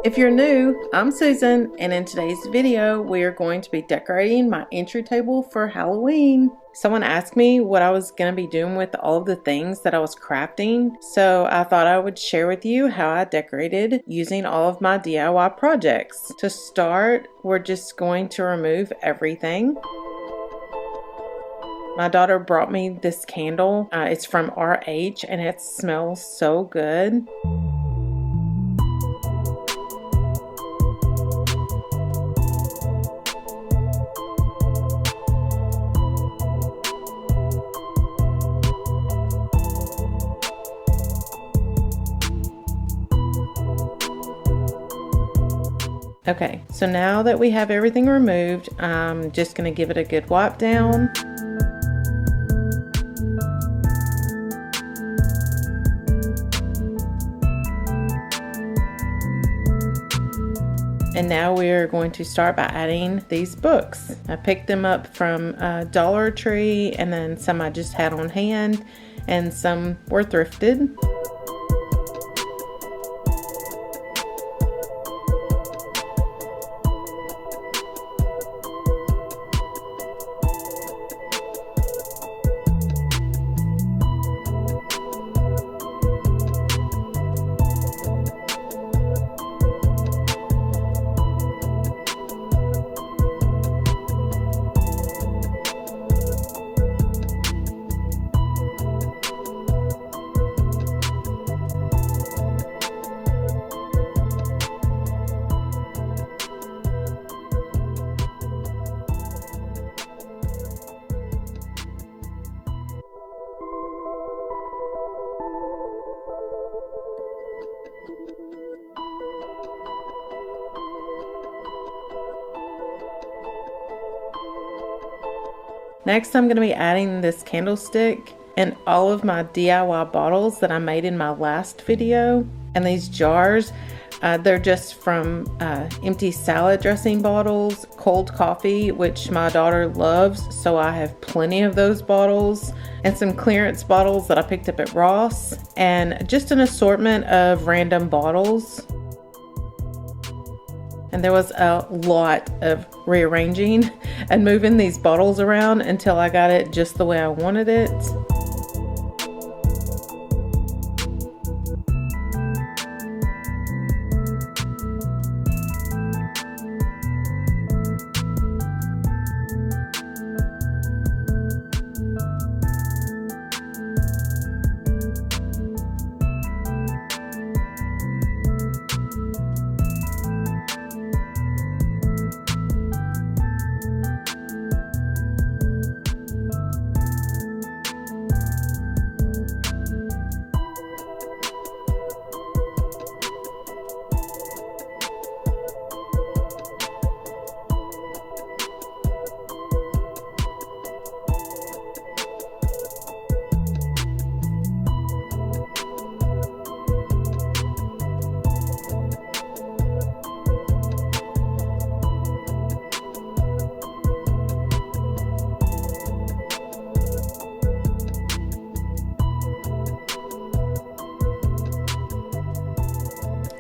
If you're new, I'm Susan, and in today's video, we are going to be decorating my entry table for Halloween. Someone asked me what I was going to be doing with all of the things that I was crafting, so I thought I would share with you how I decorated using all of my DIY projects. To start, we're just going to remove everything. My daughter brought me this candle. It's from RH and it smells so good. Okay, so now that we have everything removed, I'm just going to give it a good wipe down. And now we're going to start by adding these books. I picked them up from Dollar Tree, and then some I just had on hand, and some were thrifted. Next, I'm going to be adding this candlestick and all of my DIY bottles that I made in my last video. And these jars, they're just from empty salad dressing bottles, cold coffee, which my daughter loves, so I have plenty of those bottles, and some clearance bottles that I picked up at Ross, and just an assortment of random bottles. And there was a lot of rearranging and moving these bottles around until I got it just the way I wanted it.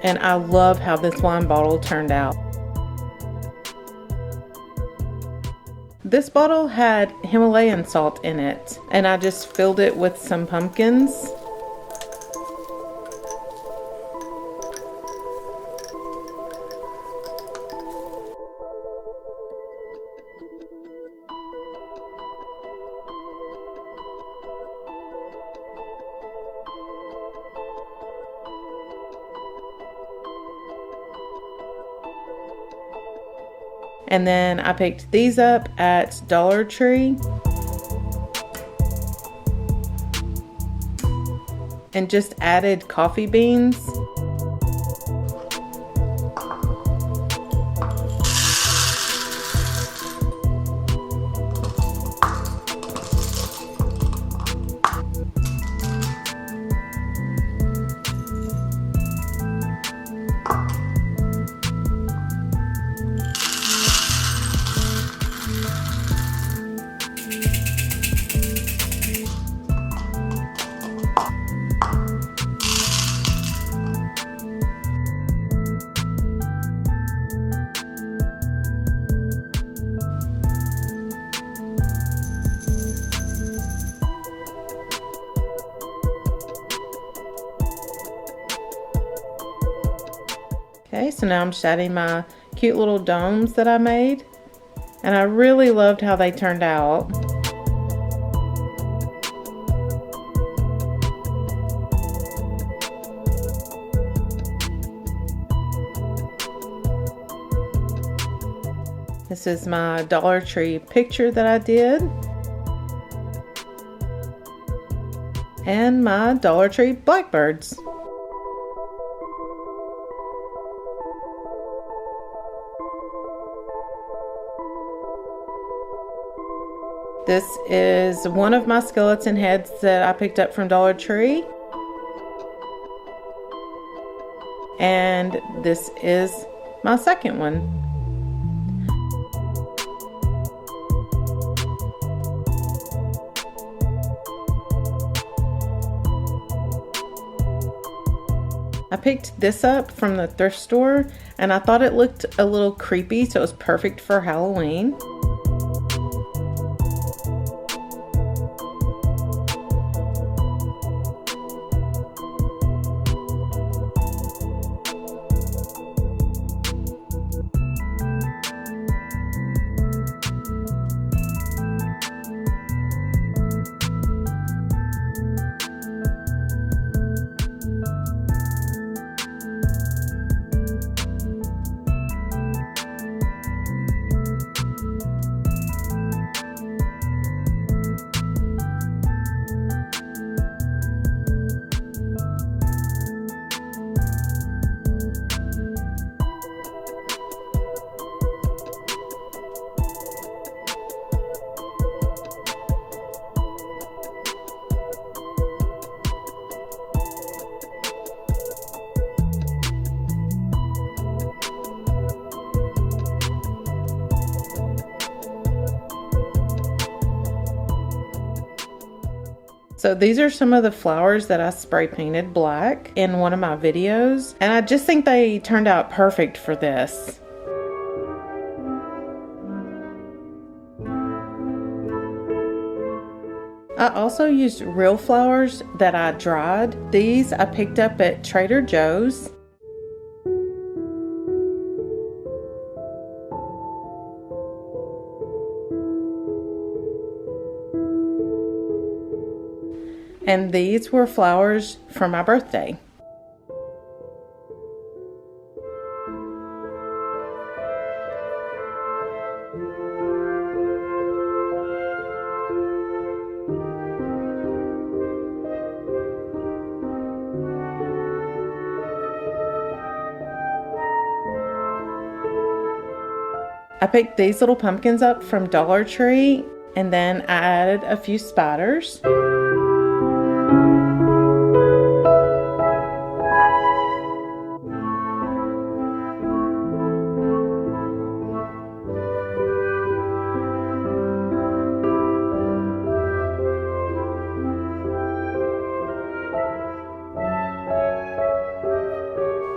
And I love how this wine bottle turned out. This bottle had Himalayan salt in it, and I just filled it with some pumpkins. And then I picked these up at Dollar Tree and just added coffee beans. Okay, so now I'm just adding my cute little domes that I made. And I really loved how they turned out. This is my Dollar Tree picture that I did. And my Dollar Tree blackbirds. This is one of my skeleton heads that I picked up from Dollar Tree. And this is my second one. I picked this up from the thrift store and I thought it looked a little creepy, so it was perfect for Halloween. So these are some of the flowers that I spray painted black in one of my videos, and I just think they turned out perfect for this. I also used real flowers that I dried. These I picked up at Trader Joe's. And these were flowers for my birthday. I picked these little pumpkins up from Dollar Tree, and then I added a few spiders.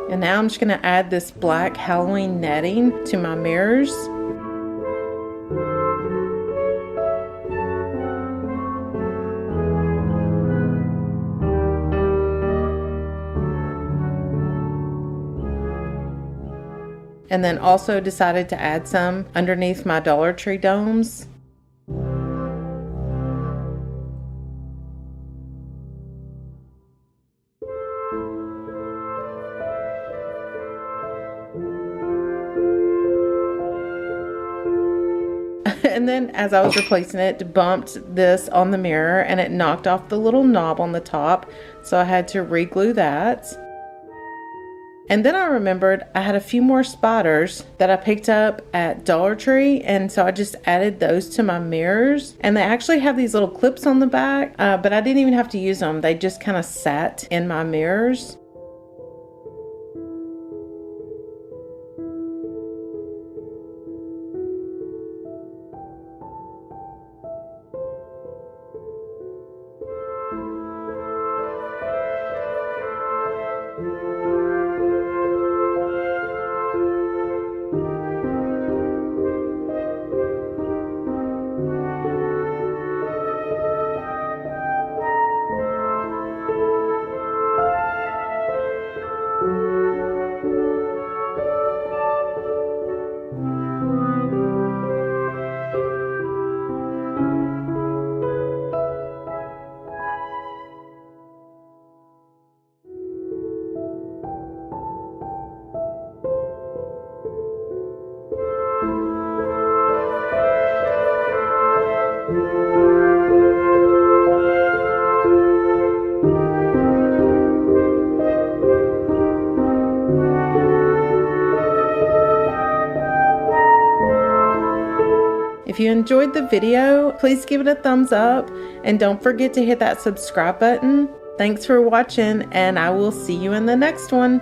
And now I'm just going to add this black Halloween netting to my mirrors. And then also decided to add some underneath my Dollar Tree domes. And then as I was replacing it, bumped this on the mirror and it knocked off the little knob on the top. So I had to re-glue that. And then I remembered I had a few more spiders that I picked up at Dollar Tree, and so I just added those to my mirrors. And they actually have these little clips on the back, but I didn't even have to use them. They just kind of sat in my mirrors. If you enjoyed the video, please give it a thumbs up and don't forget to hit that subscribe button. Thanks for watching, and I will see you in the next one.